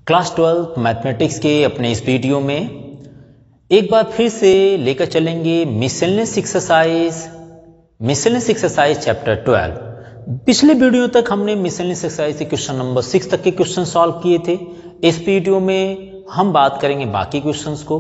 Class 12 mathematics के अपने इस वीडियो में एक बार फिर से लेकर चलेंगे मिसलेनियस एक्सरसाइज चैप्टर 12। पिछले वीडियो तक हमने मिसलेनियस एक्सरसाइज से क्वेश्चन नंबर 6 तक के क्वेश्चन सॉल्व किए थे। इस वीडियो में हम बात करेंगे बाकी क्वेश्चंस को।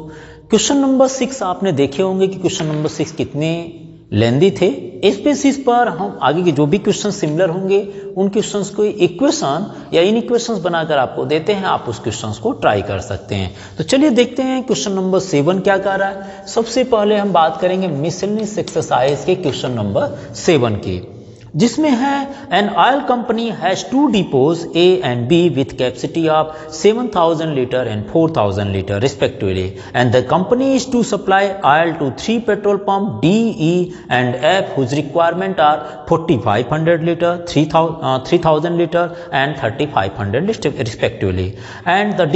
क्वेश्चन नंबर 6 आपने देखे होंगे कि क्वेश्चन नंबर 6 कितने लेंदी थे। इस बेसिस पर हम आगे के जो भी क्वेश्चन सिमिलर होंगे उन क्वेश्चंस को इक्वेशन या इन इक्वेशंस बनाकर आपको देते हैं, आप उस क्वेश्चंस को ट्राई कर सकते हैं। तो चलिए देखते हैं क्वेश्चन नंबर 7 क्या कह रहा है। सबसे पहले हम बात करेंगे मिसलेनियस एक्सरसाइज के क्वेश्चन नंबर 7 की, जिसमें है an oil company has two depots A and B with capacity of 7000 litre and 4000 litre respectively and the company is to supply oil to 3 petrol pump D E and F whose requirement are 4500 litre 3000 litre and 3500 respectively and the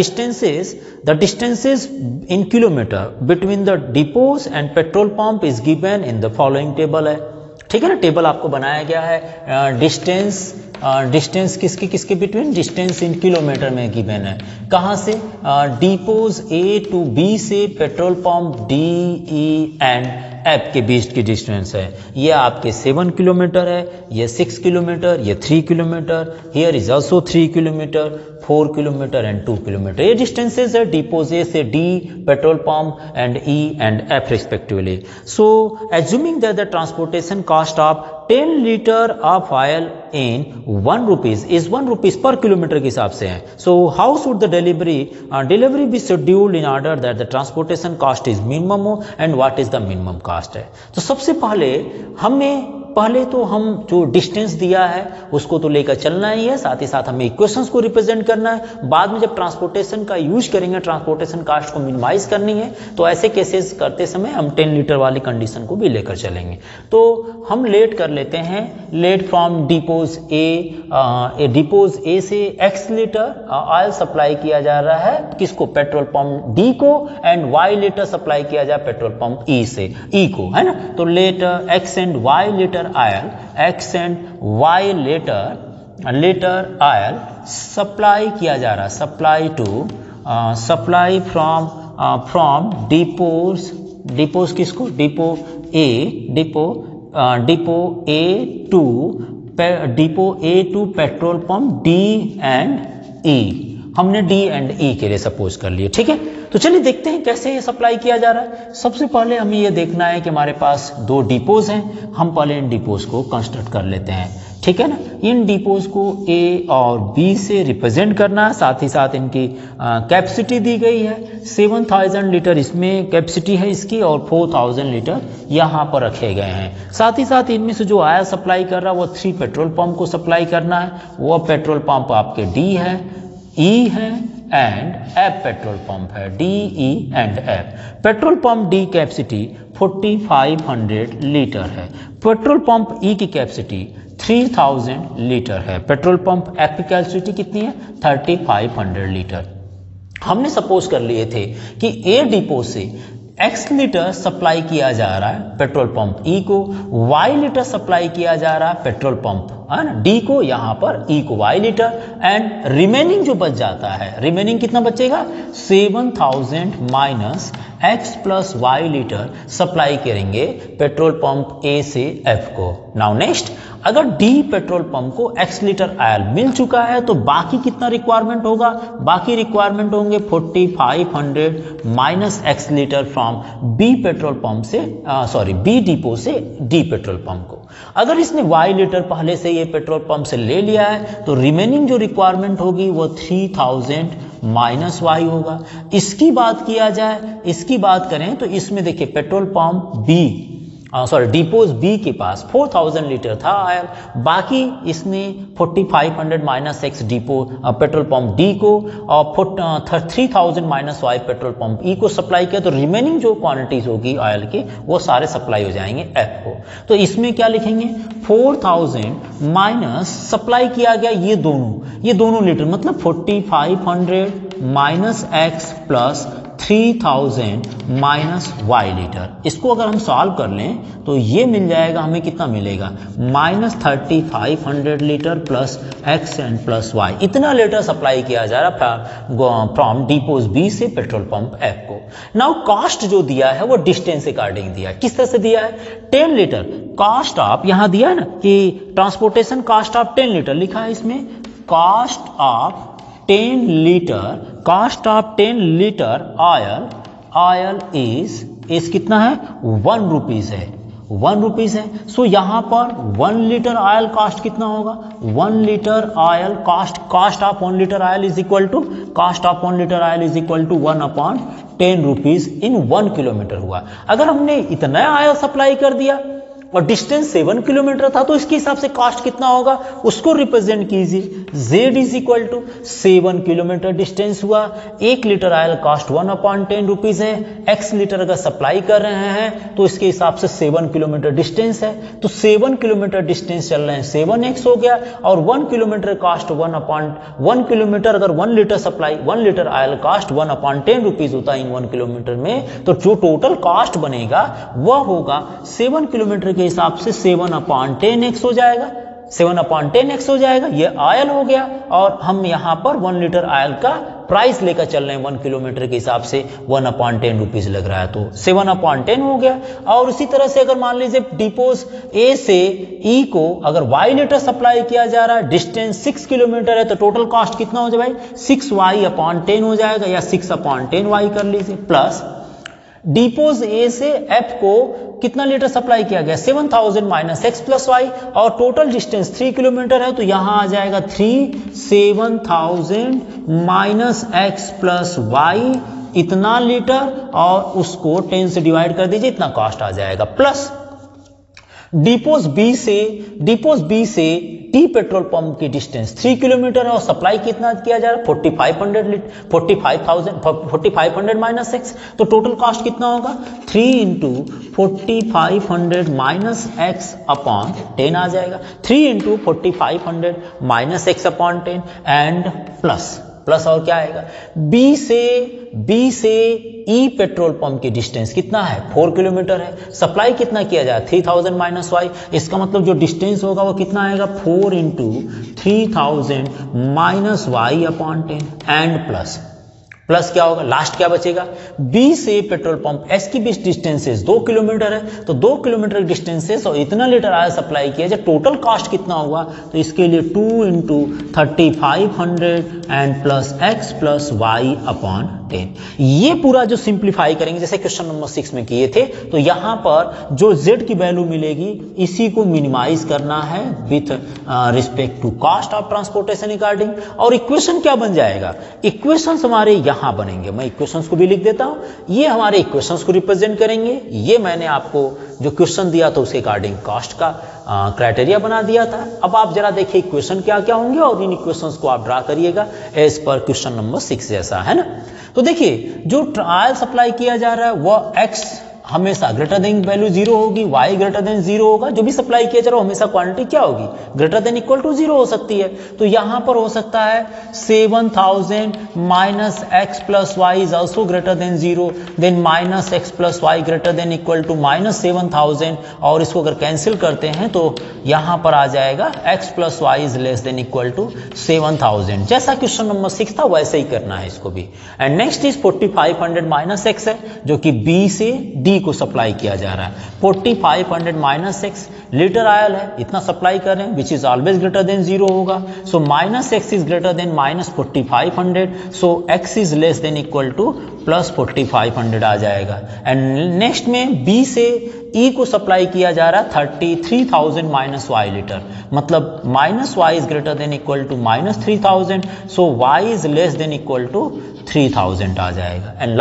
distances in kilometer between the depots and petrol pump is given in the following table है। ठीक है ना, table आपको बनाया गया है। Distance किसके between, distance in kilometre में गिवन है। कहाँ से, डिपोज ए टू बी से petrol pump D E and F के बीच की डिस्टेंस है। ये आपके 7 किलोमीटर है, ये 6 किलोमीटर, ये 3 kilometre, here is also 3 kilometre, 4 kilometre and 2 kilometre. ये डिस्टेंसेस है डिपोज ए से D, petrol pump and E and F respectively. So assuming that the transportation cost of 10 litre of oil in 1 rupees is 1 rupees per kilometre के हिसाब से है। So how should the delivery be scheduled in order that the transportation cost is minimum and what is the minimum cost है। तो सबसे पहले तो हम जो डिस्टेंस दिया है उसको तो लेकर चलना ही है, साथ ही साथ हमें इक्वेशंस को रिप्रेजेंट करना है। बाद में जब ट्रांसपोर्टेशन का यूज करेंगे, ट्रांसपोर्टेशन कॉस्ट को मिनिमाइज करनी है, तो ऐसे केसेस करते समय हम 10 लीटर वाली कंडीशन को भी लेकर चलेंगे। तो हम लेट कर लेते हैं, लेट फ्रॉम डिपोज ए से x लीटर ऑयल सप्लाई किया जा रहा है किसको, पेट्रोल पंप डी को, एंड y लीटर सप्लाई किया जा पेट्रोल पंप ई से ई को, है ना। तो let x and y litre oil, x and y litre oil supply किया जा रहा है, सप्लाई फ्रॉम डिपोज किसको, depot A to petrol pump D and E. हमने डी एंड ई के लिए सपोज कर लिए, ठीक है। तो चलिए देखते हैं कैसे ये सप्लाई किया जा रहा है। सबसे पहले हमें ये देखना है कि हमारे पास 2 डिपोज हैं। हम पहले इन डिपोज को कंस्ट्रक्ट कर लेते हैं, ठीक है ना। इन डिपोज को ए और बी से रिप्रेजेंट करना है, साथ ही साथ इनकी कैपेसिटी दी गई है। 7000 लीटर इसमें कैपेसिटी है इसकी और 4000 लीटर यहाँ पर रखे गए हैं। साथ ही साथ इनमें से जो ऑयल सप्लाई कर रहा है वो 3 पेट्रोल पंप को सप्लाई करना है। वो पेट्रोल पंप आपके डी है, ई है एंड एफ पेट्रोल पंप है, D E and F. Petrol pump D capacity 4500 litre है, पेट्रोल पंप ई की कैपेसिटी 3000 लीटर है, पेट्रोल पंप एफ की कैपेसिटी कितनी है, 3500 लीटर। हमने सपोज कर लिए थे कि ए डिपो से x लीटर सप्लाई किया जा रहा है पेट्रोल पंप ई को, y लीटर सप्लाई किया जा रहा है पेट्रोल पंप है ना डी को, यहाँ पर ई को y लीटर, एंड रिमेनिंग जो बच जाता है, रिमेनिंग कितना बचेगा, 7000 minus x plus y litre supply करेंगे पेट्रोल पंप ए से f को। नाउ नेक्स्ट, अगर डी पेट्रोल पंप को x लीटर ऑयल मिल चुका है तो बाकी कितना रिक्वायरमेंट होगा, बाकी रिक्वायरमेंट होंगे 4500 minus x litre from B petrol pump से बी डिपो से डी पेट्रोल पंप को। अगर इसने y लीटर पहले से ये पेट्रोल पंप से ले लिया है तो रिमेनिंग जो रिक्वायरमेंट होगी वो 3000 माइनस y होगा। इसकी बात किया जाए, इसकी बात करें तो इसमें देखिए पेट्रोल पंप डिपोज बी के पास 4000 लीटर था ऑयल, बाकी इसने 4500 minus x depot petrol pump D को और 3000 माइनस y पेट्रोल पंप ई को सप्लाई किया। तो रिमेनिंग जो क्वांटिटीज होगी ऑयल की वो सारे सप्लाई हो जाएंगे एफ को। तो इसमें क्या लिखेंगे, 4000 माइनस सप्लाई किया गया ये दोनों लीटर, मतलब 4500 minus x plus 3000 minus Y litre. इसको अगर हम सॉल्व कर लें तो ये मिल जाएगा, हमें कितना मिलेगा, -3500 litre plus X and plus Y. इतना लीटर सप्लाई किया जा रहा फ्रॉम डिपोज बी से पेट्रोल पंप एफ को। नाउ कॉस्ट जो दिया है वो डिस्टेंस अकॉर्डिंग दिया है। किस तरह से दिया है, 10 लीटर कॉस्ट ऑफ, यहां दिया है ना कि ट्रांसपोर्टेशन कॉस्ट ऑफ 10 लीटर लिखा है इसमें, cost of 10 litre, cost of 10 litre oil is कितना है, 1 रुपीज है, 1 रुपीज है। सो यहां पर 1 लीटर ऑयल कॉस्ट कितना होगा, 1 litre oil cost of 1 litre oil is equal to, cost of 1 litre oil is equal to 1/10 rupees in 1 kilometre हुआ। अगर हमने इतना ऑयल सप्लाई कर दिया और डिस्टेंस 7 किलोमीटर था तो इसके हिसाब से कॉस्ट कितना होगा, उसको रिप्रेजेंट कीजिए। Z is equal to 7 kilometre distance हुआ, 1 लीटर ऑयल कॉस्ट 1/10 रुपीज है। x लीटर अगर सप्लाई कर रहे हैं तो इसके हिसाब से 7 किलोमीटर डिस्टेंस है, तो 7 किलोमीटर डिस्टेंस चल रहे हैं, 7x हो गया, और 1 किलोमीटर कॉस्ट 1 किलोमीटर, अगर 1 litre supply 1 litre oil cost 1/10 rupees होता है इन 1 किलोमीटर में, तो जो टोटल कॉस्ट बनेगा वह होगा 7 किलोमीटर के हिसाब से 7/10x हो जाएगा, 7/10x हो जाएगा। ये ऑयल हो गया, और हम यहां पर 1 लीटर ऑयल का प्राइस लेकर चल रहे हैं 1 किलोमीटर के हिसाब से 1/10 रुपीज लग रहा है, तो 7/10 हो गया। और उसी तरह से अगर मान लीजिए डिपोज ए से ई को अगर वाई लीटर सप्लाई किया जा रहा है, डिस्टेंस 6 किलोमीटर है, तो टोटल कॉस्ट कितना हो जाए भाई, 6y/10 हो जाएगा, या 6/10y कर लीजिए, प्लस डिपोज ए से एफ को कितना लीटर सप्लाई किया गया, 7000 माइनस एक्स प्लस वाई, और टोटल डिस्टेंस 3 किलोमीटर है, तो यहां आ जाएगा 7000 माइनस एक्स प्लस वाई इतना लीटर, और उसको 10 से डिवाइड कर दीजिए, इतना कॉस्ट आ जाएगा। प्लस डिपोज बी से टी पेट्रोल पंप की डिस्टेंस 3 किलोमीटर है, और सप्लाई कितना किया जा रहा है, 4500 माइनस एक्स, तो टोटल कॉस्ट कितना होगा, 3 × 4500 माइनस एक्स अपॉन 10 आ जाएगा, 3 × 4500 minus x upon 10 and plus और क्या आएगा, बी से ई पेट्रोल पंप की डिस्टेंस कितना है, 4 किलोमीटर है, सप्लाई कितना किया जाए 3000 माइनस वाई, इसका मतलब जो डिस्टेंस होगा वो कितना आएगा, 4 × 3000 minus Y upon 10 and plus क्या होगा, लास्ट क्या बचेगा, बी से पेट्रोल पंप एस की बीच डिस्टेंसेस 2 किलोमीटर है, तो 2 किलोमीटर डिस्टेंसेस और इतना लीटर ऑयल सप्लाई किया जाए, टोटल कॉस्ट कितना हुआ, तो इसके लिए 2 × 3500 and plus X plus Y upon 10। ये पूरा जो सिंप्लीफाई करेंगे जैसे क्वेश्चन नंबर 6 में किए थे, तो यहां पर जो z की वैल्यू मिलेगी इसी को मिनिमाइज करना है with respect to cost of transportation according, और इक्वेशन क्या बन जाएगा, इक्वेशंस हमारे यहां बनेंगे, मैं इक्वेशंस को भी लिख देता हूं, ये हमारे इक्वेशंस को रिप्रेजेंट करेंगे। ये मैंने आपको जो क्वेश्चन दिया था उसके अकॉर्डिंग कॉस्ट का क्राइटेरिया बना दिया था। अब आप जरा देखिए इक्वेशन क्या क्या होंगे और इन इक्वेशंस को आप ड्रा करिएगा एज पर क्वेश्चन नंबर 6 जैसा, है ना। तो देखिए जो ऑयल सप्लाई किया जा रहा है वह x हमेशा ग्रेटर देन वैल्यू 0 होगी, y ग्रेटर देन 0 होगा, जो भी सप्लाई किया जा रहा है हमेशा क्वांटिटी क्या होगी, ग्रेटर देन इक्वल टू 0 हो सकती है। तो यहां पर हो सकता है 7000 minus X plus Y is also greater than 0, then minus X plus Y greater than equal to -7000, और इसको अगर कैंसिल करते हैं तो यहां पर आ जाएगा x plus Y is less than equal to 7000। जैसा क्वेश्चन नंबर 6 था वैसे ही करना है इसको भी। And next is 4500 minus x है जो कि बी से डी को सप्लाई किया जा रहा है, 4500 माइनस एक्स लीटर ऑयल है, इतना सप्लाई कर रहे हैं which is always greater than 0 होगा, so minus x is greater then minus 4500, so x is less than equal two plus 4500 आ जाएगा। एंड नेक्स्ट में बी से ई को सप्लाई किया जा रहा है 33,000 माइनस वाई लीटर, मतलब minus Y is greater than equal to minus 3000, so Y is less than equal to 3000 आ जाएगा। एंड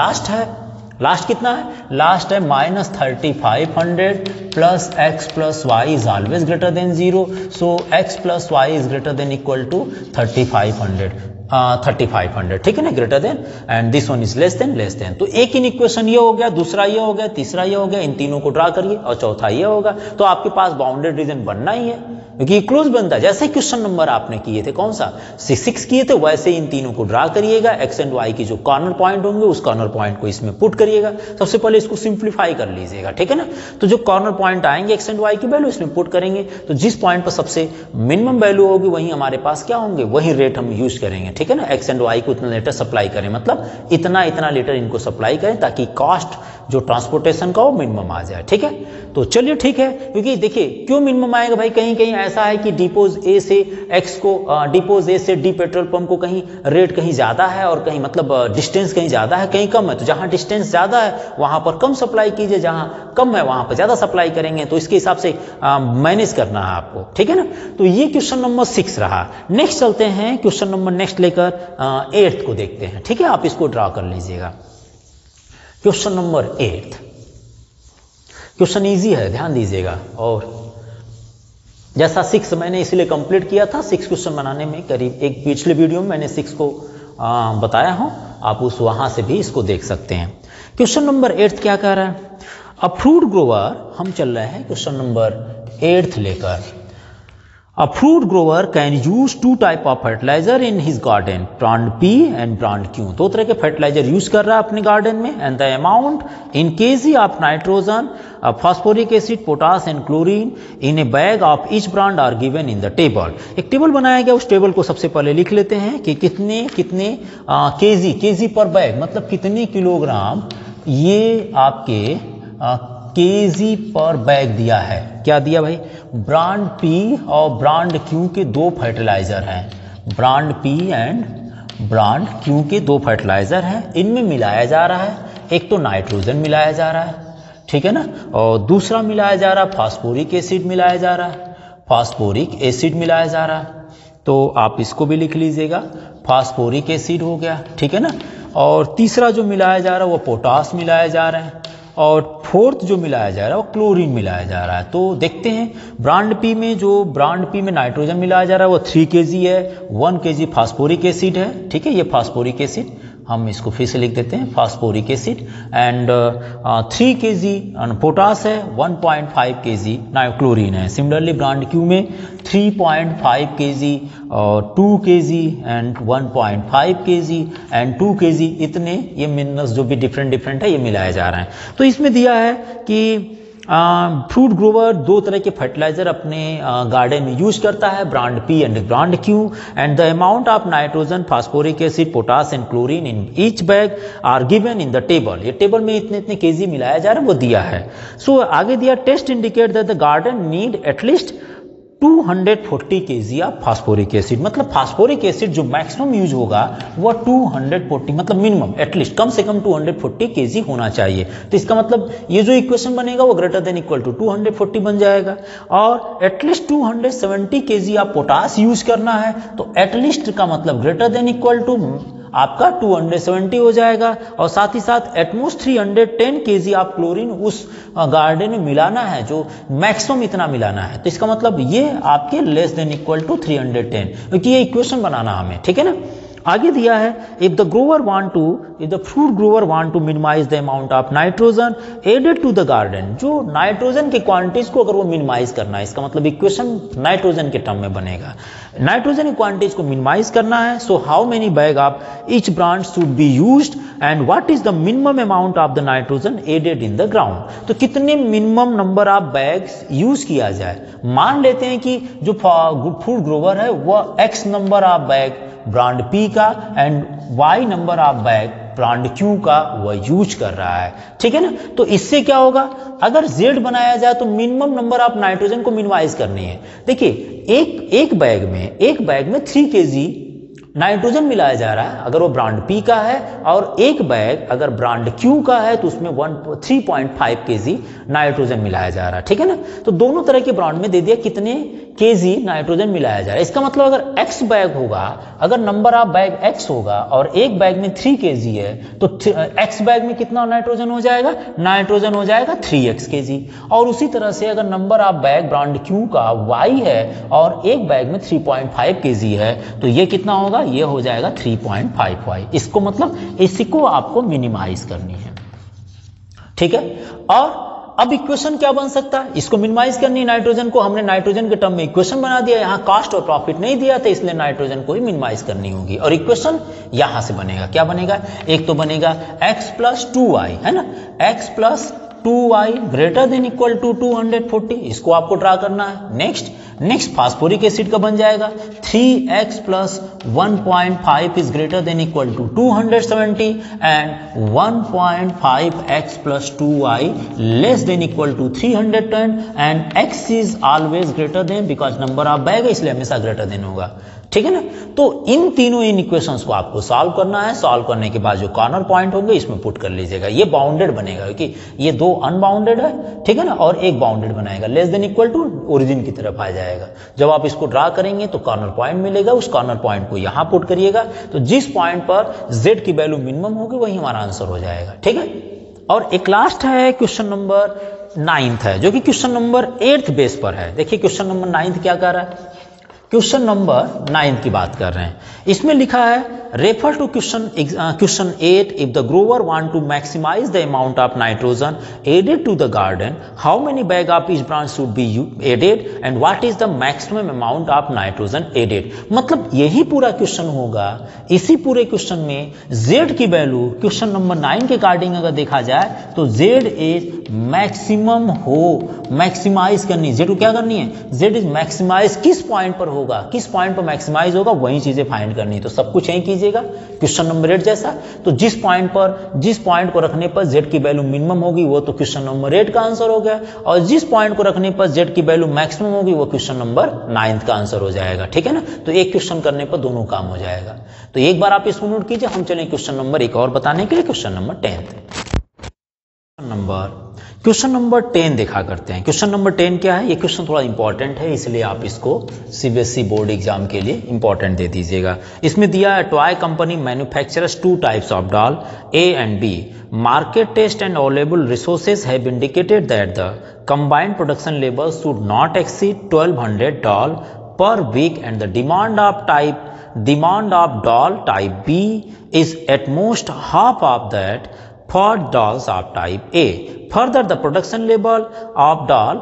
लास्ट कितना है, लास्ट है minus 3500 plus X plus Y is always greater than 0, so X plus Y is greater than equal to 3500, ठीक है ना, greater than, and this one is less than. तो एक इन इक्वेशन ये हो गया, दूसरा ये हो गया, तीसरा ये हो गया, इन तीनों को ड्रा करिए और चौथा ये होगा, तो आपके पास बाउंडेड रीजन बनना ही है। क्योंकि क्लोज बनता है। जैसे क्वेश्चन नंबर आपने किए थे कौन सा 6 किए थे, वैसे इन तीनों को ड्रा करिएगा। एक्स एंड वाई की जो कॉर्नर पॉइंट होंगे उस कॉर्नर पॉइंट को इसमें पुट करिएगा। सबसे पहले इसको सिंप्लीफाई कर लीजिएगा, ठीक है ना। तो जो कॉर्नर पॉइंट आएंगे एक्स एंड वाई की वैल्यू इसमें पुट करेंगे, तो जिस पॉइंट पर सबसे मिनिमम वैल्यू होगी वही हमारे पास क्या होंगे, वही रेट हम यूज करेंगे, ठीक है ना। एक्स एंड वाई को इतना लीटर सप्लाई करें, मतलब इतना इतना लीटर इनको सप्लाई करें ताकि कॉस्ट जो ट्रांसपोर्टेशन का वो मिनिमम आ जाए, ठीक है। तो चलिए ठीक है, क्योंकि देखिए क्यों मिनिमम आएगा भाई, कहीं कहीं ऐसा है कि डिपोज ए से एक्स को डिपोज ए से डी पेट्रोल पंप को कहीं रेट कहीं ज्यादा है और कहीं मतलब डिस्टेंस कहीं ज्यादा है, कहीं कम है। तो जहां डिस्टेंस ज्यादा है वहां पर कम सप्लाई कीजिए, जहां कम है वहां पर ज्यादा सप्लाई करेंगे। तो इसके हिसाब से मैनेज करना है आपको, ठीक है ना। तो ये क्वेश्चन नंबर 6 रहा। नेक्स्ट चलते हैं क्वेश्चन नंबर नेक्स्ट लेकर 8 को देखते हैं, ठीक है। आप इसको ड्रा कर लीजिएगा। क्वेश्चन नंबर 8 क्वेश्चन इजी है, ध्यान दीजिएगा। और जैसा 6 मैंने इसलिए कंप्लीट किया था, 6 क्वेश्चन बनाने में करीब एक पिछले वीडियो में मैंने 6 को बताया हूं, आप उस वहां से भी इसको देख सकते हैं। क्वेश्चन नंबर 8 क्या कह रहा है, अ फ्रूट ग्रोवर, हम चल रहे हैं क्वेश्चन नंबर 8 लेकर। A fruit grower can use 2 type of fertilizer in his garden, brand P and brand Q। 2 तरह के फर्टिलाइजर यूज कर रहा है अपने गार्डन में। And the amount in KG of nitrogen, phosphoric acid, potash and chlorine in a bag of each brand are given in the table. एक table बनाया गया, उस टेबल को सबसे पहले लिख लेते हैं कि कितने कितने केजी पर बैग, मतलब कितने किलोग्राम ये आपके केजी पर बैग दिया है। क्या दिया भाई, ब्रांड पी और ब्रांड क्यू के 2 फर्टिलाइजर हैं। Brand P and brand Q के 2 फर्टिलाइजर हैं, इनमें मिलाया जा रहा है, एक तो नाइट्रोजन मिलाया जा रहा है, ठीक है ना, और दूसरा मिलाया जा रहा है फास्फोरिक एसिड मिलाया जा रहा है, फास्फोरिक एसिड मिलाया जा रहा है। तो आप इसको भी लिख लीजिएगा, फास्फोरिक एसिड हो गया, ठीक है ना। और तीसरा जो मिलाया जा रहा है वो पोटास मिलाया जा रहा है, और फोर्थ जो मिलाया जा रहा है वो क्लोरीन मिलाया जा रहा है। तो देखते हैं ब्रांड पी में, जो ब्रांड पी में नाइट्रोजन मिलाया जा रहा है वो 3 kg है, 1 kg फास्फोरिक एसिड है, ठीक है। ये फास्फोरिक एसिड हम इसको फिर से लिख देते हैं, phosphoric acid. And 3 kg potash है, 1.5 kg क्लोरीन है। सिमिलरली ब्रांड क्यू में 3.5 kg और 2 kg and 1.5 kg and 2 kg, इतने ये मिनरल्स जो भी डिफरेंट है ये मिलाया जा रहा है। तो इसमें दिया है कि फ्रूट ग्रोवर 2 तरह के फर्टिलाइजर अपने गार्डन में यूज करता है, brand P and brand Q. And the amount of nitrogen, phosphoric acid, potash and chlorine in each bag are given in the table. ये टेबल में इतने इतने केजी मिलाया जा रहा है वो दिया है। सो आगे दिया, test indicate that the garden need at least 240 kg of phosphoric acid, मतलब फास्फोरिक एसिड जो मैक्सिमम यूज होगा वो 240, मतलब मिनिमम एटलीस्ट कम से कम 240 kg होना चाहिए। तो इसका मतलब ये जो इक्वेशन बनेगा वो ग्रेटर देन इक्वल टू 240 बन जाएगा। और at least 270 kg of potash use करना है, तो एटलीस्ट का मतलब ग्रेटर देन इक्वल टू आपका 270 हो जाएगा। और साथ ही साथ एटमोस्ट 310 kg ऑफ क्लोरीन उस गार्डन में मिलाना है, जो मैक्सिमम इतना मिलाना है। तो इसका मतलब ये आपके लेस देन इक्वल टू 310, क्योंकि ये इक्वेशन बनाना हमें, ठीक है ना। आगे दिया है, if the fruit grower want to minimise the amount of nitrogen added to the garden, जो नाइट्रोजन की क्वांटिटीज को अगर वो मिनिमाइज करना है, इसका मतलब इक्वेशन नाइट्रोजन के टर्म में बनेगा। नाइट्रोजन की क्वांटिटीज को मिनिमाइज करना है, so how many bag of each brand should be used and what is the minimum amount of the nitrogen added in the ground. तो कितने minimum number of bags use किया जाए। मान लेते हैं कि जो फ्रूट ग्रोवर है वह x number of bag brand P का and Y number of bag brand Q का वह यूज कर रहा है, ठीक है ना। तो इससे क्या होगा, अगर जेड बनाया जाए तो मिनिमम नंबर ऑफ नाइट्रोजन को मिनिमाइज करनी है। देखिए एक बैग में 3 kg नाइट्रोजन मिलाया जा रहा है अगर वो ब्रांड पी का है, और एक बैग अगर ब्रांड क्यू का है तो उसमें 3.5 kg नाइट्रोजन मिलाया जा रहा है, ठीक है ना। तो दोनों तरह के ब्रांड में दे दिया कितने केजी नाइट्रोजन मिलाया जा रहा है। इसका मतलब अगर एक्स बैग होगा, अगर नंबर ऑफ बैग एक्स होगा और एक बैग में 3 kg है, तो एक्स बैग में कितना नाइट्रोजन हो जाएगा, नाइट्रोजन हो जाएगा 3x kg। और उसी तरह से अगर number of bag brand Q का y है और एक बैग में 3.5 kg है, तो ये कितना होगा, ये हो जाएगा 3.5y। इसको मतलब इसी को आपको मिनिमाइज करनी है, ठीक है। और अब इक्वेशन क्या बन सकता है, इसको मिनिमाइज करनी है नाइट्रोजन को, हमने नाइट्रोजन के टर्म में इक्वेशन बना दिया, यहाँ कॉस्ट और प्रॉफिट नहीं दिया था, इसलिए नाइट्रोजन को ही मिनिमाइज करनी होगी। और इक्वेशन यहां से बनेगा, क्या बनेगा, एक तो बनेगा x प्लस 2y, है ना, x plus 2y greater than equal to 240, इसको आपको ड्रा करना है। नेक्स्ट फास्फोरिक एसिड का बन जाएगा 3x plus 1.5 is greater than equal to 270 and 1.5x plus 2y less than equal to 310 and x is always greater than, because number of bag है इसलिए हमेशा ग्रेटर देन होगा, ठीक है ना। तो इन तीनों इक्वेशंस को आपको सॉल्व करना है। सॉल्व करने के बाद जो कॉर्नर पॉइंट होंगे इसमें पुट कर लीजिएगा, ये बाउंडेड बनेगा क्योंकि ये दो अनबाउंडेड है, ठीक है ना, और एक बाउंडेड बनाएगा, less than equal to origin की तरफ आ जाएगा। जब आप इसको ड्रा करेंगे तो कॉर्नर पॉइंट मिलेगा, उस कॉर्नर पॉइंट को यहां पुट करिएगा, तो जिस पॉइंट पर z की वैल्यू मिनिमम होगी वही हमारा आंसर हो जाएगा, ठीक है। और एक लास्ट है क्वेश्चन नंबर 9 है, जो कि क्वेश्चन नंबर 8 बेस पर है। देखिए क्वेश्चन नंबर 9 क्या कर रहा है, क्वेश्चन नंबर 9 की बात कर रहे हैं। इसमें लिखा है refer to question 8 if the grower want to maximise the amount of nitrogen added to the garden, how many bag of each branch should be added and what is the maximum amount of nitrogen added. मतलब यही पूरा question होगा। इसी पूरे question में z की value question number 9 के according अगर देखा जाए तो z इज मैक्सिमम हो, मैक्सिमाइज करनी, z को क्या करनी है, z इज मैक्सिमाइज किस पॉइंट पर होगा, किस पॉइंट पर मैक्सिमाइज होगा वही चीजें फाइंड करनी। तो सब कुछ यही कीजिएगा क्वेश्चन नंबर 8 जैसा। तो जिस पॉइंट को रखने पर z की वैल्यू मिनिमम होगी वो तो क्वेश्चन नंबर 8 का आंसर हो गया, और जिस पॉइंट को रखने पर z की वैल्यू मैक्सिमम होगी वो क्वेश्चन नंबर 9 का आंसर हो जाएगा, ठीक है ना। तो एक क्वेश्चन करने पर दोनों काम हो जाएगा। तो एक बार आप इसको नोट कीजिए। हम चलें क्वेश्चन नंबर एक और बताने के लिए, क्वेश्चन नंबर 10 क्वेश्चन नंबर 10 देखा करते हैं। क्वेश्चन नंबर 10 क्या है, ये क्वेश्चन थोड़ा इंपॉर्टेंट है, इसलिए आप इसको सीबीएसई बोर्ड एग्जाम के लिए इंपॉर्टेंट दे दीजिएगा। इसमें दिया है toy company manufacturers 2 types of doll A and B. Market test and available resources have indicated that the combined production levels should not exceed $1,200 per week and the demand of doll type B is at most half of that for dolls of type A. Further, the production level of doll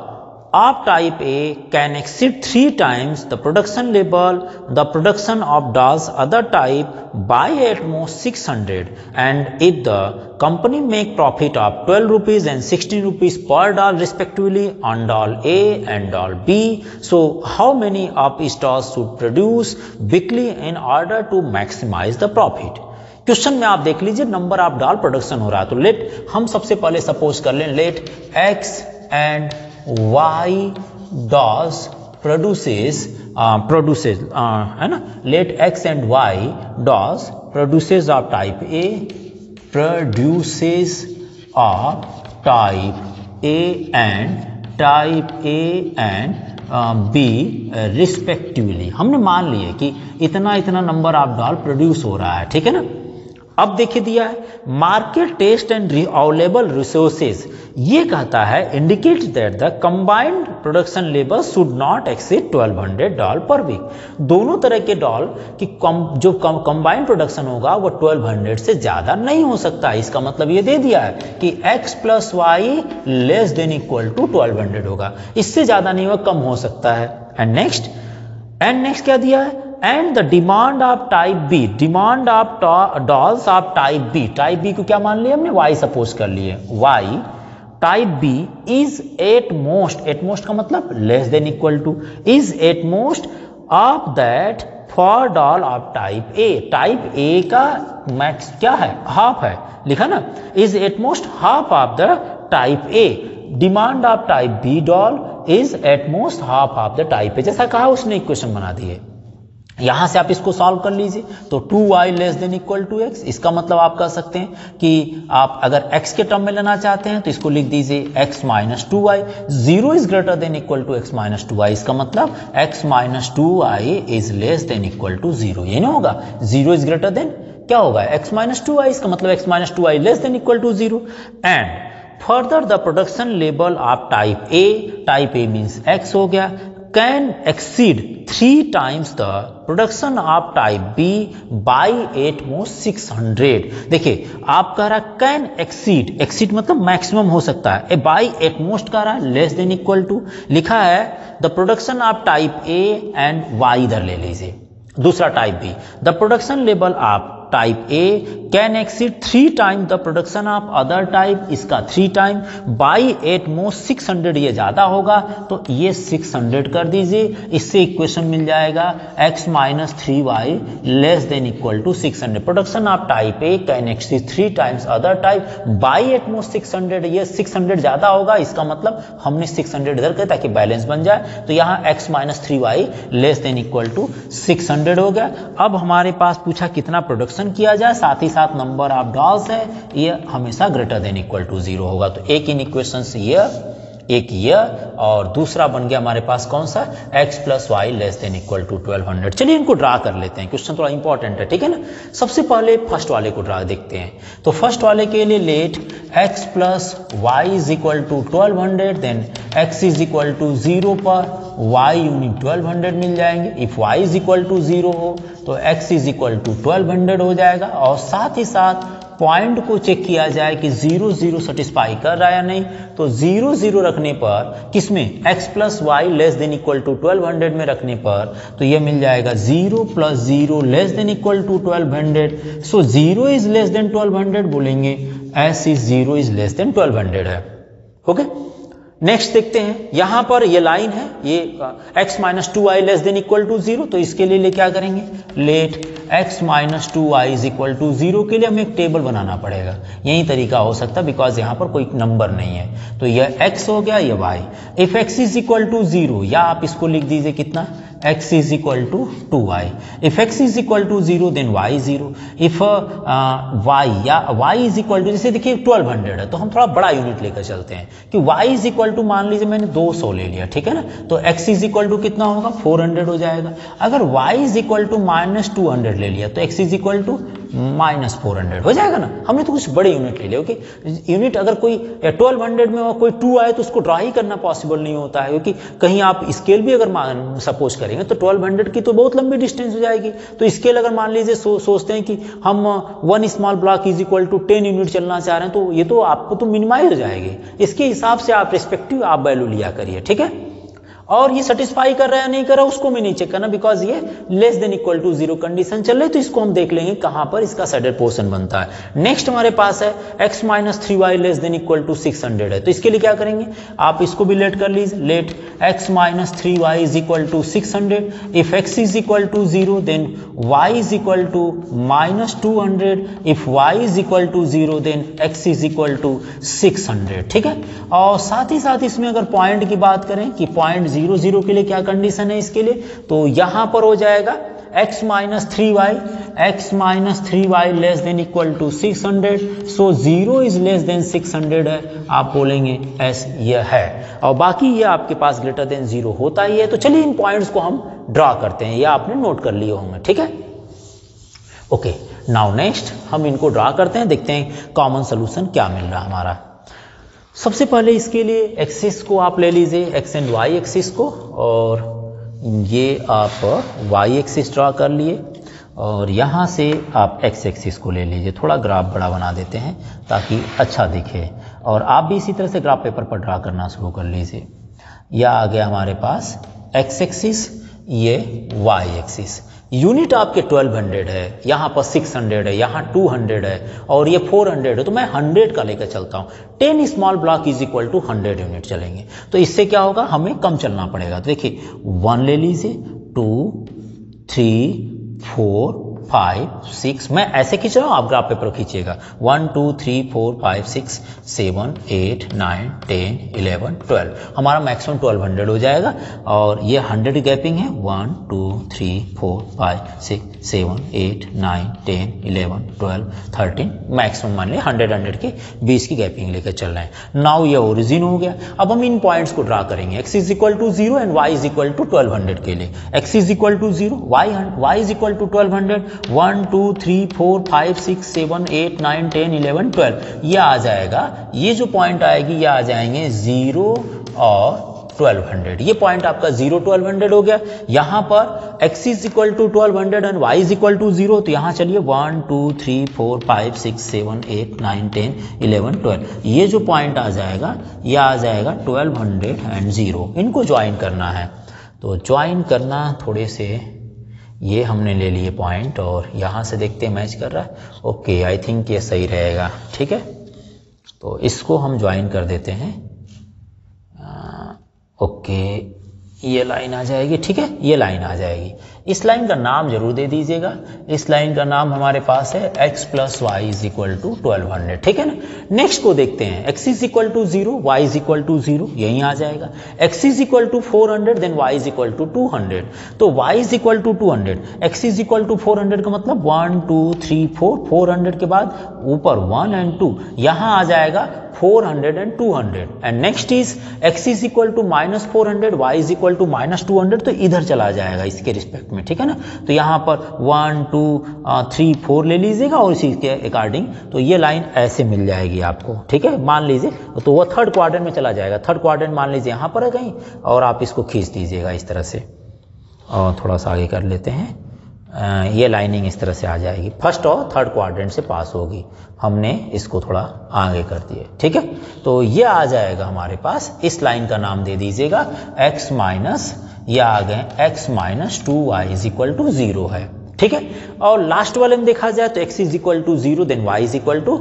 of type A can exceed 3 times the production of dolls other type by at most 600. And if the company make profit of 12 rupees and 16 rupees per doll respectively on doll A and doll B, so how many of each dolls should produce weekly in order to maximize the profit? Question में आप देख लीजिए number of doll production हो रहा है। तो late हम सबसे पहले सपोज कर लें, let x and y dolls produces है ना, let x and y dolls produces of type A, produces of type A and B respectively. हमने मान लिए कि इतना नंबर ऑफ डॉल प्रोड्यूस हो रहा है, ठीक है ना। अब देखिए दिया है market test and available resources, ये कहता है indicate that the combined production level should not exceed $1,200 per week. दोनों तरह के डॉल की जो कंबाइंड प्रोडक्शन होगा वो 1200 से ज्यादा नहीं हो सकता। इसका मतलब ये दे दिया है कि x plus Y less than equal to 1200 होगा, इससे ज्यादा नहीं होगा, कम हो सकता है। एंड नेक्स्ट क्या दिया है, and the demand of type B, demand of dolls of type B, type B को क्या मान लिया हमने, y सपोज कर लिए, y type B is at most का मतलब less than equal to, is at most of that for doll of type A. Type A का मैक्स क्या है, हाफ है, लिखा ना, is at most half of the type A. Demand of type B doll is at most half of the type A, जैसा कहा उसने equation बना दिए। यहां से आप इसको सॉल्व कर लीजिए। तो 2y less than equal to x, इसका मतलब आप कह सकते हैं कि आप अगर x के टर्म में लेना चाहते हैं तो इसको लिख दीजिए x minus 2y। 0 is greater than equal to x minus 2y, इसका मतलब x minus 2y is less than equal to 0, ये नहीं होगा, 0 इज ग्रेटर देन क्या होगा, x माइनस 2y, इसका मतलब x minus 2y less than equal to 0। And further the production level of type A, type A means x हो गया, can exceed 3 times the production of type B by at most 600। देखिए आप कह रहा can exceed, exceed मतलब maximum हो सकता है, बाई एटमोस्ट कह रहा है लेस देन इक्वल टू, लिखा है the production of type A and Y इधर ले लीजिए, दूसरा type B, the production level of type A can exceed 3 times the production of other type, इसका 3 times, बाई एट मोस्ट 600 ये ज्यादा होगा तो ये 600 कर दीजिए, इससे इक्वेशन मिल जाएगा x minus 3y less than equal to 600। Production of type A can exceed 3 times other type by at most 600, ये 600 ज्यादा होगा, इसका मतलब हमने 600 इधर कर ताकि बैलेंस बन जाए, तो यहाँ x minus 3y less than equal to 600 हो गया। अब हमारे पास पूछा कितना प्रोडक्शन किया जाए, साथ ही साथ नंबर ऑफ डॉल्स है, ये हमेशा ग्रेटर देन इक्वल टू 0 होगा, तो एक इन इक्वेशन से ये और दूसरा बन गया हमारे पास कौन सा, x plus Y less than equal to 1200। चलिए इनको ड्रा कर लेते हैं, क्वेश्चन थोड़ा इंपॉर्टेंट है, ठीक है ना। सबसे पहले फर्स्ट वाले को ड्रा देखते हैं, तो फर्स्ट वाले के लिए let x plus Y is equal to 1200, then x is equal to 0 पर y यूनिट 1200 मिल जाएंगे, if y is equal to 0 हो तो x इज इक्वल टू 1200 हो जाएगा, और साथ ही साथ पॉइंट को चेक किया जाए कि 0 0 सेटिस्फाई कर रहा है या नहीं, तो 0 0 रखने पर किसमें, x plus Y less than equal to 1200 में रखने पर तो ये मिल जाएगा 0 plus 0 less than equal to 1200, so 0 is less than 1200 बोलेंगे, s is 0 is less than 1200 है। ओके, नेक्स्ट देखते हैं, यहां पर ये लाइन है, ये x minus 2y less than equal to 0, तो इसके लिए क्या करेंगे, let x minus 2y is equal to 0 के लिए हमें एक टेबल बनाना पड़ेगा, यही तरीका हो सकता है बिकॉज यहां पर कोई नंबर नहीं है, तो यह x हो गया, ये y, if x is equal to 0, या आप इसको लिख दीजिए कितना, x is equal to 2y, if x is equal to 0 then y 0, if y या y इज इक्वल टू, जैसे देखिए 1200 है तो हम थोड़ा बड़ा यूनिट लेकर चलते हैं कि y इज इक्वल टू, मान लीजिए मैंने 200 ले लिया, ठीक है ना, तो x इज इक्वल टू कितना होगा, 400 हो जाएगा। अगर y is equal to minus 200 ले लिया तो x is equal to minus 400 हो जाएगा ना, हमने तो कुछ बड़े यूनिट ले लिए। ओके, यूनिट अगर कोई 1200 में और कोई 2 आए तो उसको ड्रा ही करना पॉसिबल नहीं होता है, क्योंकि कहीं आप स्केल भी अगर सपोज करेंगे तो 1200 की तो बहुत लंबी डिस्टेंस हो जाएगी, तो स्केल अगर मान लीजिए सोचते हैं कि हम 1 small block is equal to 10 unit चलना चाह रहे हैं, तो ये तो आपको तो मिनिमाइज हो जाएगी, इसके हिसाब से आप रिस्पेक्टिव आप वैल्यू लिया करिए, ठीक है। और ये सेटिस्फाई कर रहा है या नहीं कर रहा उसको भी नहीं चेक करना, बिकॉज ये less than equal to 0 condition चल रही है, तो इसको हम देख लेंगे कहां पर इसका सैडल पोर्शन बनता है। नेक्स्ट हमारे पास है x minus 3y less than equal to 600 है, तो इसके लिए क्या करेंगे, आप इसको भी लेट कर लीजिए, let x minus 3y is equal to 600, if x is equal to 0 then y is equal to minus 200, if y is equal to 0 then x is equal to 600, ठीक है। और साथ ही साथ इसमें अगर पॉइंट की बात करें कि पॉइंट 0 0 के लिए क्या कंडीशन है इसके लिए, तो यहां पर हो जाएगा x minus 3y less than equal to 600, so 0 is less than 600 है, आप बोलेंगे s ये है, और बाकी ये आपके पास ग्रेटर देन 0 होता ही है। तो चलिए इन पॉइंट्स को हम ड्रा करते हैं, ये आपने नोट कर लिए होंगे, ठीक है। ओके, नाउ नेक्स्ट हम इनको ड्रा करते हैं, देखते हैं कॉमन सोल्यूशन क्या मिल रहा है हमारा। सबसे पहले इसके लिए एक्सिस को आप ले लीजिए, एक्स एंड वाई एक्सिस को, और ये आप वाई एक्सिस ड्रा कर लिए, और यहाँ से आप एक्स एक्सिस को ले लीजिए। थोड़ा ग्राफ बड़ा बना देते हैं ताकि अच्छा दिखे, और आप भी इसी तरह से ग्राफ पेपर पर ड्रा करना शुरू कर लीजिए। यह आ गया हमारे पास एक्स एक्सिस, ये वाई एक्सिस। यूनिट आपके 1200 है, यहाँ पर 600 है, यहाँ 200 है, और ये 400 है, तो मैं 100 का लेकर चलता हूँ। 10 small block is equal to 100 unit चलेंगे, तो इससे क्या होगा, हमें कम चलना पड़ेगा। तो देखिए 1 ले लीजिए, 2 3 4 5 6, मैं ऐसे खींच रहा हूँ, आप ग्राफ पेपर खींचिएगा। 1 2 3 4 5 6 7 8 9 10 11 12, हमारा मैक्सिमम 1200 हो जाएगा, और ये 100 गैपिंग है, 1 2 3 4 5 6 7 8 9 10 11 12 13, मैक्सिमम मान लिया 100 के 20 की गैपिंग लेकर चल रहे हैं। नाउ ये ओरिजिन हो गया। अब हम इन पॉइंट्स को ड्रा करेंगे, x is equal to 0 and y is equal to 1200 के लिए। x is equal to 0, y is equal to 1200, 1 2 3 4 5 6 7 8 9 10 11 12, ये आ जाएगा, ये जो पॉइंट आएगी ये आ जाएंगे 0 और 1200। ये पॉइंट आपका 0 1200 हो गया। यहां पर x is equal to 1200 and y is equal to 0, तो यहां चलिए 1 2 3 4 5 6 7 8 9 10 11 12, ये जो पॉइंट आ जाएगा ये आ जाएगा 1200 एंड 0। इनको ज्वाइन करना है, तो ज्वाइन करना थोड़े से, ये हमने ले लिए पॉइंट और यहाँ से देखते हैं मैच कर रहा है। ओके, आई थिंक ये सही रहेगा। ठीक है, तो इसको हम ज्वाइन कर देते हैं। ओके, ये लाइन आ जाएगी। ठीक है, ये लाइन आ जाएगी। इस लाइन का नाम जरूर दे दीजिएगा। इस लाइन का नाम हमारे पास है x plus Y is equal to 1200। ठीक है ना। नेक्स्ट को देखते हैं, x is equal to 0, y is equal to 0, यही आ जाएगा। x is equal to 400, then y is equal to 200, तो y is equal to 200, x is equal to 400 का मतलब 1 2 3 4, 400 के बाद ऊपर 1 एंड 2, यहां आ जाएगा 400 and 200। And next is x is equal to minus 400, y is equal to minus 200, तो इधर चला जाएगा इसके रिस्पेक्ट में। ठीक है ना, तो यहां पर 1 2 3 4 ले लीजिएगा और इसी के अकॉर्डिंग तो ये लाइन ऐसे मिल जाएगी आपको। ठीक है, मान लीजिए तो वो थर्ड क्वाड्रेंट में चला जाएगा। थर्ड क्वाड्रेंट मान लीजिए यहां पर है कहीं, और आप इसको खींच दीजिएगा इस तरह से, और थोड़ा सा आगे कर लेते हैं। ये लाइनिंग इस तरह से आ जाएगी, फर्स्ट और थर्ड क्वाड्रेंट से पास होगी। हमने इसको थोड़ा आगे कर दिए। ठीक है, तो ये आ जाएगा हमारे पास। इस लाइन का नाम दे दीजिएगा x माइनस, ये आ गए x minus 2y is equal to 0 है। ठीक है, और लास्ट वाले में देखा जाए तो x is equal to 0, then y is equal to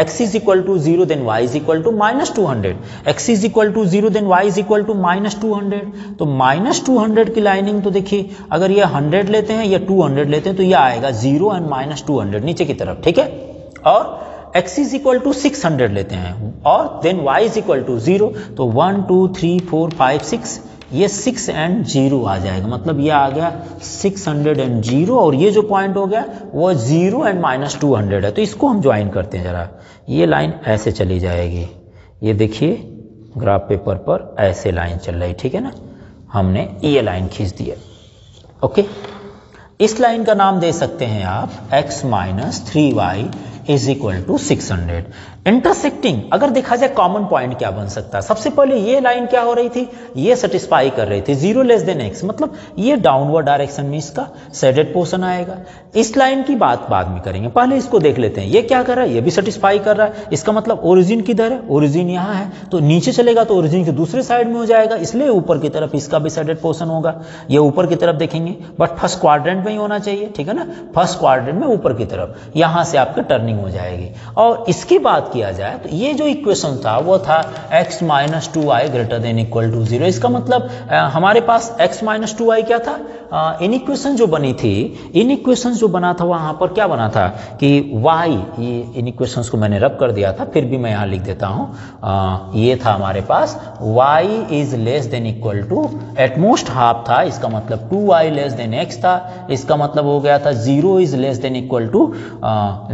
x is equal to 0, then y is equal to minus 200, x is equal to 0, then y is equal to minus 200। तो माइनस 200 की lining तो देखिए, अगर ये 100 लेते हैं या 200 लेते हैं तो ये आएगा 0 एंड माइनस 200 नीचे की तरफ। ठीक है, और x इज इक्वल टू 600 लेते हैं और then y is equal to 0, तो 1 2 3 4 5 6, ये 6 एंड 0 आ जाएगा, मतलब ये आ गया 600 एंड 0, और ये जो पॉइंट हो गया वो 0 एंड माइनस 200 है। तो इसको हम ज्वाइन करते हैं जरा। ये लाइन ऐसे चली जाएगी, ये देखिए ग्राफ पेपर पर ऐसे लाइन चल रही। ठीक है ना, हमने ये लाइन खींच दिया। ओके, इस लाइन का नाम दे सकते हैं आप x minus 3y is equal to 600। Intersecting अगर देखा जाए कॉमन पॉइंट क्या बन सकता है, सबसे पहले ये लाइन क्या हो रही थी, ये सेटिस्फाई कर रही थी 0 लेस देन x, मतलब ये डाउनवर्ड डायरेक्शन में इसका शेडेड पोर्शन आएगा। इस लाइन की बात बाद में करेंगे, पहले इसको देख लेते हैं। ये क्या कर रहा है, ये भी सेटिस्फाई कर रहा है। इसका मतलब ओरिजिन किधर है, ओरिजिन यहाँ है, तो नीचे चलेगा तो ओरिजिन के दूसरे साइड में हो जाएगा, इसलिए ऊपर की तरफ इसका भी शेडेड पोर्शन होगा। ये ऊपर की तरफ देखेंगे, बट फर्स्ट क्वाड्रेंट में ही होना चाहिए। ठीक है ना, फर्स्ट क्वाड्रेंट में ऊपर की तरफ, यहां से आपका टर्निंग हो जाएगी। और इसकी बात किया जाए तो ये जो इक्वेशन था वो था x minus 2y greater than equal to 0। इसका मतलब हमारे पास x माइनस 2y क्या था, इन इक्वेशन जो बनी थी, इन इक्वेशन जो बना था वहां पर क्या बना था कि y, ये इन इक्वेशंस को मैंने रब कर दिया था, फिर भी मैं यहां लिख देता हूं। ये था हमारे पास y is less than equal to at most half था, इसका मतलब 2y लेस देन x था, इसका मतलब हो गया था 0 is less than equal to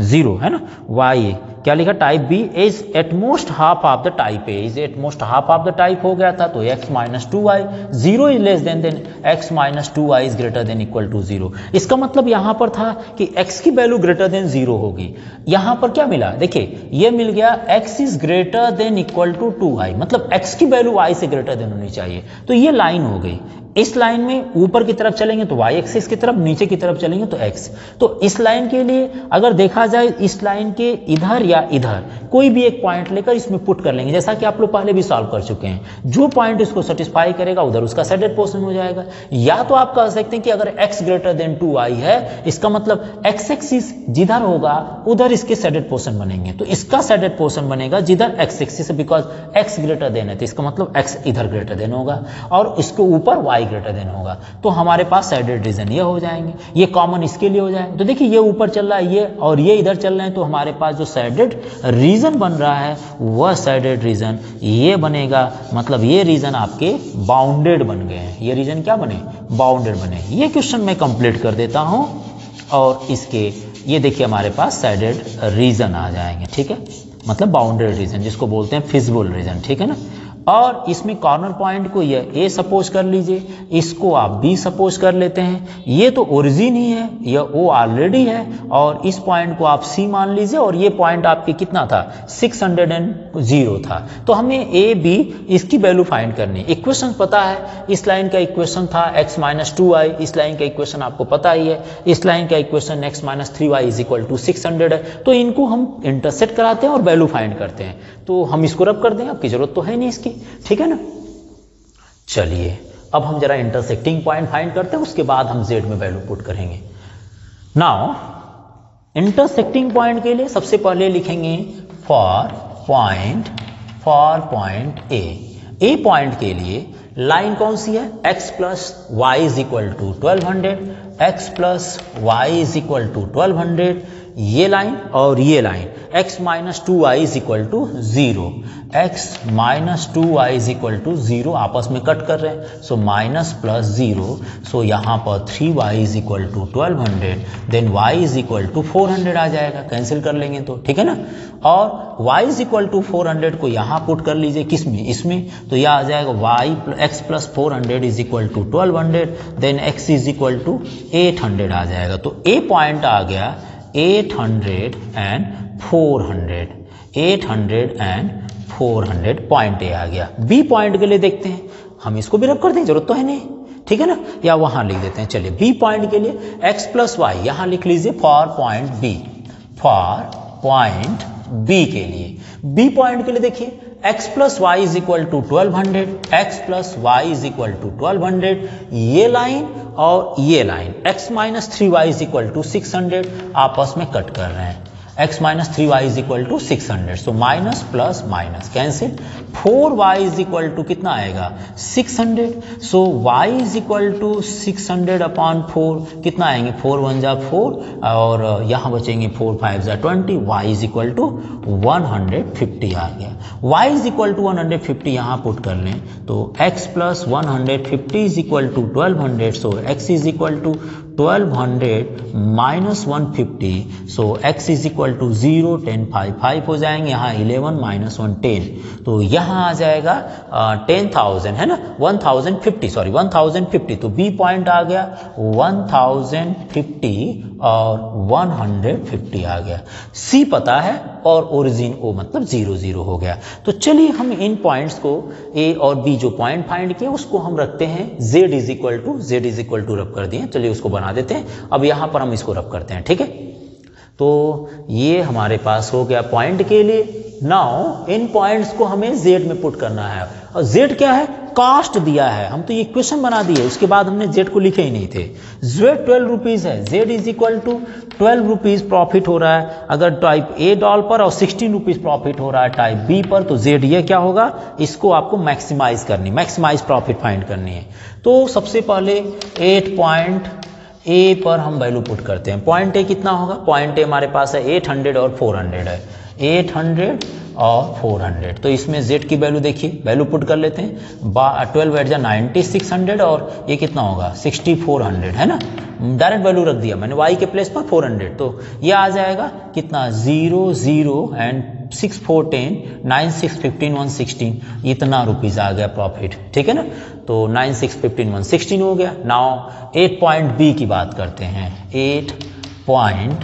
0, है ना। y क्या लिखा, type B is at most half of the type A, is at most half of the type हो गया था, तो x minus 2y 0 is less than x minus 2y is greater than equal to 0। इसका मतलब यहां पर था कि x की वैल्यू ग्रेटर देन 0 होगी। यहां पर क्या मिला, देखिए ये मिल गया x is greater than equal to 2y, मतलब x की वैल्यू y से ग्रेटर देन होनी चाहिए। तो ये लाइन हो गई। इस लाइन में ऊपर की तरफ चलेंगे तो y एक्सिस की तरफ, नीचे की तरफ चलेंगे तो x। तो इस लाइन के लिए अगर देखा जाए, इस लाइन के इधर या इधर कोई भी एक पॉइंट लेकर इसमें पुट कर लेंगे, जैसा कि आप लोग पहले भी सॉल्व कर चुके हैं। जो पॉइंट इसको सेटिस्फाई करेगा उधर उसका शेडेड पोर्शन हो जाएगा। या तो आप कह सकते हैं कि अगर x ग्रेटर देन 2y है, इसका मतलब x एक्सिस जिधर होगा उधर इसके शेडेड पोर्शन बनेंगे, तो इसका शेडेड पोर्शन बनेगा जिधर x एक्सिस है, बिकॉज x ग्रेटर देन है, तो इसका मतलब x इधर ग्रेटर देन होगा और इसके ऊपर y ग्रेटर देन होगा। तो हमारे पास शेडेड रीजन ये हो जाएंगे, ये कॉमन इसके लिए हो जाएंगे। तो देखिए ये ऊपर चल रहा है ये, और ये इधर चल रहे हैं, तो हमारे पास जो शेडेड रीजन बन रहा है वह शेडेड रीजन ये बनेगा, मतलब ये रीजन आपके बाउंडेड बन गए हैं। ये रीजन क्या बने, बाउंडेड बने। ये क्वेश्चन मैं कंप्लीट कर देता हूं और इसके ये देखिए हमारे पास शेडेड रीजन आ जाएंगे। ठीक है, मतलब बाउंडेड रीजन जिसको बोलते हैं फिजिबल रीजन। ठीक है ना, और इसमें कॉर्नर पॉइंट को ये ए सपोज कर लीजिए, इसको आप बी सपोज कर लेते हैं। ये तो ओरिजिन ही है, ये ओ ऑलरेडी है, और इस पॉइंट को आप सी मान लीजिए, और ये पॉइंट आपके कितना था 600 था। तो हमें ए बी इसकी वैल्यू फाइंड करनी है। इक्वेशन पता है, इस लाइन का इक्वेशन था x - 2y, इस लाइन का इक्वेशन आपको पता ही है, इस लाइन का इक्वेशन x - 3y = 600 है। तो इनको हम इंटरसेक्ट कराते हैं और वैल्यू फाइंड करते हैं। तो हम इसको रब कर दें, आपकी जरूरत तो है नहीं इसकी, ठीक है ना। चलिए अब हम जरा इंटरसेक्टिंग पॉइंट फाइंड करते हैं, उसके बाद हम z में वैल्यू पुट करेंगे। नाउ इंटरसेक्टिंग पॉइंट के लिए सबसे पहले लिखेंगे फॉर पॉइंट ए पॉइंट के लिए लाइन कौन सी है, x + y = 1200, x + y = 1200, ये लाइन और ये line x - 2y = 0, x - 2y = 0 आपस में कट कर रहे हैं, सो माइनस प्लस 0, सो यहाँ पर 3y = 1200, देन y = 400 आ जाएगा, कैंसिल कर लेंगे तो, ठीक है ना। और y = 400 को यहाँ पुट कर लीजिए, किस में, इसमें, तो यह आ जाएगा x + 400 = 1200, देन x = 800 आ जाएगा। तो a पॉइंट आ गया 800 and 400 पॉइंट ए आ गया। बी पॉइंट के लिए देखते हैं, हम इसको भी रब कर दें, जरूरत तो है नहीं, ठीक है ना, या वहां लिख देते हैं। चलिए बी पॉइंट के लिए x + y यहां लिख लीजिए फॉर पॉइंट बी के लिए। बी पॉइंट के लिए देखिए x + y = 1200, x + y = 1200, ये लाइन और ये लाइन x - 3y = 600 आपस में कट कर रहे हैं, x - 3y = 600, so minus plus minus cancel, 4y = कितना आएगा 600, सो y = 600/4 कितना आएंगे, 4 × 1 = 4, और यहाँ बचेंगे 4 × 5 = 20, y = 150 आ गया। y = 150 यहाँ पुट कर लें, तो x + 150 = 1200, सो x = 1200 - 150, सो x = 0, 10 5 5 हो जाएंगे, यहाँ 11 - 1 10, तो यहाँ आ जाएगा 10,000 है ना, 1050, तो बी पॉइंट आ गया 1050 और 150 आ गया। सी पता है और ओरिजिन ओ मतलब 0 0 हो गया। तो चलिए हम इन पॉइंट्स को ए और बी जो पॉइंट फाइंड किए उसको हम रखते हैं z = रब कर दिए, चलिए उसको बना देते हैं। अब यहां पर हम इसको रब करते हैं, ठीक है। तो ये हमारे पास हो गया पॉइंट के लिए। नाउ इन पॉइंट्स को हमें z में पुट करना है, और z क्या है, कॉस्ट दिया है, हम तो ये इक्वेशन बना दिए, उसके बाद हमने z को लिखे ही नहीं थे। z 12 रुपीज है, z = 12 रुपीज प्रॉफिट हो रहा है अगर टाइप ए डॉल पर, और 16 रुपीज प्रॉफिट हो रहा है टाइप बी पर, तो z ये क्या होगा, इसको आपको मैक्सिमाइज प्रॉफिट फाइंड करनी है। तो सबसे पहले 8 पॉइंट ए पर हम वैल्यू पुट करते हैं। पॉइंट ए कितना होगा, पॉइंट ए हमारे पास है 800 और 400 है, 800 और 400, तो इसमें z की वैल्यू देखिए, वैल्यू पुट कर लेते हैं, 12 × 90 600, और ये कितना होगा 6400 है ना, डायरेक्ट वैल्यू रख दिया मैंने y के प्लेस पर 400, तो ये आ जाएगा कितना 0 0 एंड 6 4 10 9 6 15 116, इतना रुपीज आ गया प्रॉफिट, ठीक है ना। तो 9 6 15 116 हो गया। नाउ 8 पॉइंट बी की बात करते हैं, 8 पॉइंट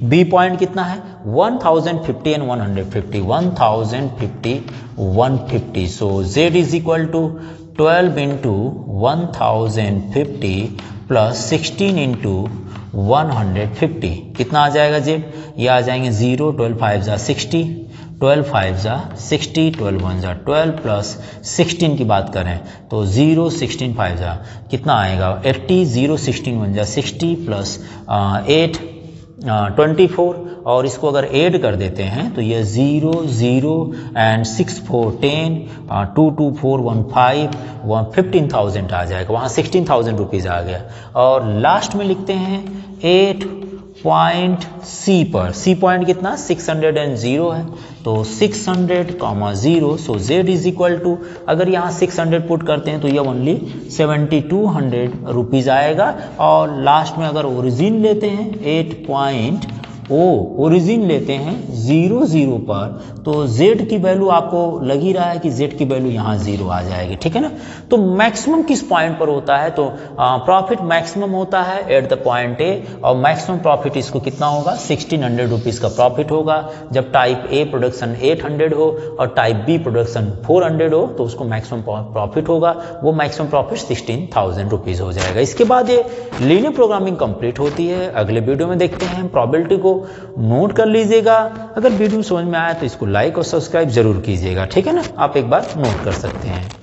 बी पॉइंट कितना है 1050 एंड 150, 1050 150, सो z = 12 × 1050 प्लस 16 × 150, कितना आ जाएगा z, ये आ जाएंगे 0, 12 5 = 60, 12 5 = 60, 12 1 = 12 प्लस 16 की बात करें तो 0 16 5 कितना आएगा 80, 0 16 1 = 60 प्लस 8 24, और इसको अगर ऐड कर देते हैं तो ये 0 0 एंड 6 4 10 2 2 4 1 5 15,000 आ जाएगा, वहाँ 16,000 रुपीज आ गया। और लास्ट में लिखते हैं 8 पॉइंट सी पर, सी पॉइंट कितना 600 है, तो 600, 0, सो z = अगर यहाँ 600 पुट करते हैं तो ये ओनली 7200 रुपीज आएगा। और लास्ट में अगर ओरिजिन लेते हैं 8 पॉइंट ओरिजिन लेते हैं 0 0 पर, तो z की वैल्यू आपको लग ही रहा है कि z की वैल्यू यहाँ 0 आ जाएगी, ठीक है ना। तो मैक्सिमम किस पॉइंट पर होता है, तो प्रॉफिट मैक्सिमम होता है एट द पॉइंट ए, और मैक्सिमम प्रॉफिट इसको कितना होगा 1600 रुपीज़ का प्रॉफिट होगा। जब टाइप ए प्रोडक्शन 800 हो और टाइप बी प्रोडक्शन 400 हो तो उसको मैक्सिमम प्रॉफिट होगा, वो मैक्सिमम प्रॉफिट 16,000 रुपीज़ हो जाएगा। इसके बाद ये लीनियर प्रोग्रामिंग कंप्लीट होती है। अगले वीडियो में देखते हैं, प्रोबेबिलिटी को नोट कर लीजिएगा। अगर वीडियो समझ में आया तो इसको लाइक और सब्सक्राइब जरूर कीजिएगा, ठीक है ना। आप एक बार नोट कर सकते हैं।